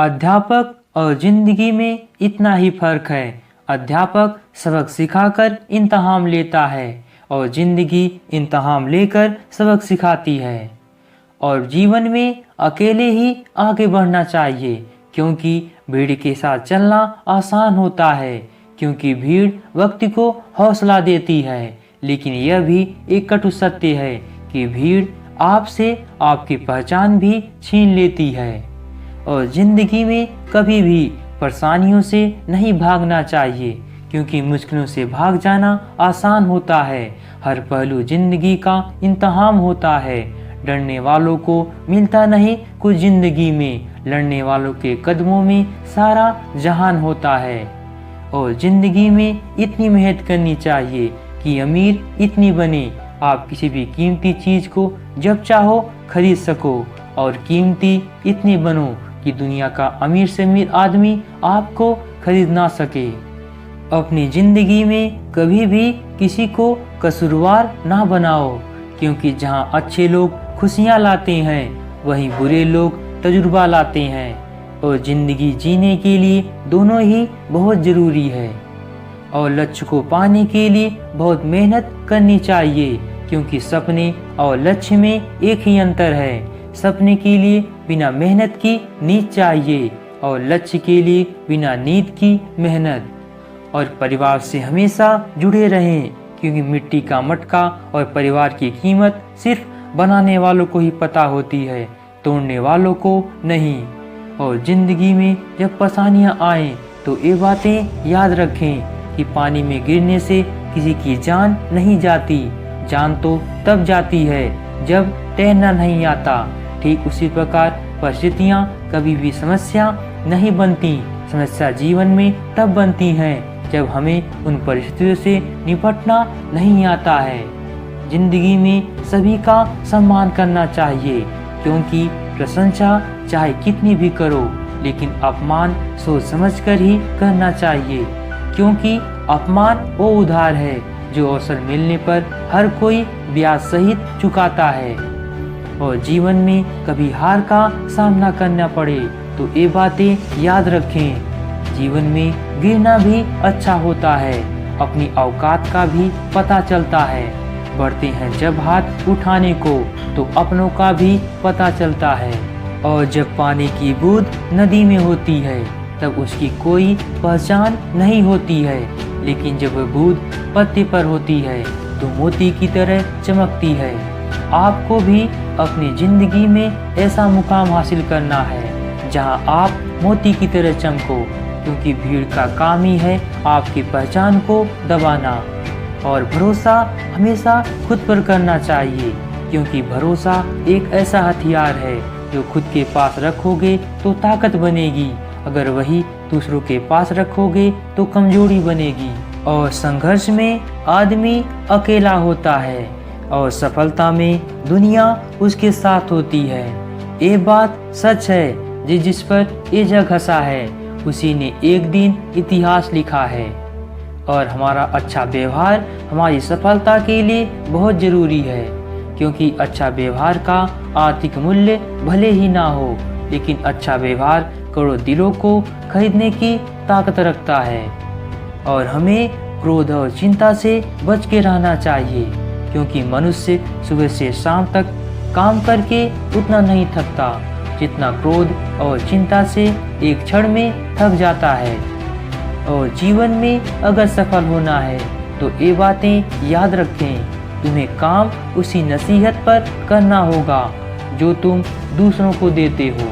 अध्यापक और जिंदगी में इतना ही फर्क है। अध्यापक सबक सिखाकर इम्तहान लेता है और जिंदगी इम्तहान लेकर सबक सिखाती है। और जीवन में अकेले ही आगे बढ़ना चाहिए, क्योंकि भीड़ के साथ चलना आसान होता है, क्योंकि भीड़ वक्त को हौसला देती है। लेकिन यह भी एक कटु सत्य है कि भीड़ आपसे आपकी पहचान भी छीन लेती है। और जिंदगी में कभी भी परेशानियों से नहीं भागना चाहिए, क्योंकि मुश्किलों से भाग जाना आसान होता है। हर पहलू जिंदगी का इम्तहान होता है। डरने वालों को मिलता नहीं कुछ जिंदगी में, लड़ने वालों के कदमों में सारा जहान होता है। और जिंदगी में इतनी मेहनत करनी चाहिए कि अमीर इतनी बने आप किसी भी कीमती चीज को जब चाहो खरीद सको, और कीमती इतनी बनो कि दुनिया का अमीर से अमीर आदमी आपको खरीद ना सके। अपनी जिंदगी में कभी भी किसी को कसूरवार ना बनाओ, क्योंकि जहाँ अच्छे लोग खुशियाँ लाते हैं वहीं बुरे लोग तजुर्बा लाते हैं। और जिंदगी जीने के लिए दोनों ही बहुत ज़रूरी है। और लक्ष्य को पाने के लिए बहुत मेहनत करनी चाहिए, क्योंकि सपने और लक्ष्य में एक ही अंतर है। सपने के लिए बिना मेहनत की नींद चाहिए, और लक्ष्य के लिए बिना नींद की मेहनत। और परिवार से हमेशा जुड़े रहें, क्योंकि मिट्टी का मटका और परिवार की कीमत सिर्फ बनाने वालों को ही पता होती है, तोड़ने वालों को नहीं। और जिंदगी में जब परेशानियां आएं तो ये बातें याद रखें कि पानी में गिरने से किसी की जान नहीं जाती, जान तो तब जाती है जब तैरना नहीं आता। ठीक उसी प्रकार परिस्थितियाँ कभी भी समस्या नहीं बनती। समस्या जीवन में तब बनती हैं जब हमें उन परिस्थितियों से निपटना नहीं आता है। जिंदगी में सभी का सम्मान करना चाहिए, क्योंकि प्रशंसा चाहे कितनी भी करो, लेकिन अपमान सोच समझकर ही करना चाहिए, क्योंकि अपमान वो उधार है जो अवसर मिलने पर हर कोई ब्याज सहित चुकाता है। और जीवन में कभी हार का सामना करना पड़े तो ये बातें याद रखें। जीवन में गिरना भी अच्छा होता है, अपनी औकात का भी पता चलता है। बढ़ते हैं जब हाथ उठाने को तो अपनों का भी पता चलता है। और जब पानी की बूंद नदी में होती है तब उसकी कोई पहचान नहीं होती है, लेकिन जब वह बूंद पत्ते पर होती है तो मोती की तरह चमकती है। आपको भी अपनी जिंदगी में ऐसा मुकाम हासिल करना है जहां आप मोती की तरह चमको, क्योंकि भीड़ का काम ही है आपकी पहचान को दबाना। और भरोसा हमेशा खुद पर करना चाहिए, क्योंकि भरोसा एक ऐसा हथियार है जो खुद के पास रखोगे तो ताकत बनेगी, अगर वही दूसरों के पास रखोगे तो कमजोरी बनेगी। और संघर्ष में आदमी अकेला होता है, और सफलता में दुनिया उसके साथ होती है। ये बात सच है, जिस पर ये जग हंसा है उसी ने एक दिन इतिहास लिखा है। और हमारा अच्छा व्यवहार हमारी सफलता के लिए बहुत ज़रूरी है, क्योंकि अच्छा व्यवहार का आर्थिक मूल्य भले ही ना हो, लेकिन अच्छा व्यवहार करोड़ों दिलों को खरीदने की ताकत रखता है। और हमें क्रोध और चिंता से बच के रहना चाहिए, क्योंकि मनुष्य सुबह से शाम तक काम करके उतना नहीं थकता जितना क्रोध और चिंता से एक क्षण में थक जाता है। और जीवन में अगर सफल होना है तो ये बातें याद रखें, तुम्हें काम उसी नसीहत पर करना होगा जो तुम दूसरों को देते हो।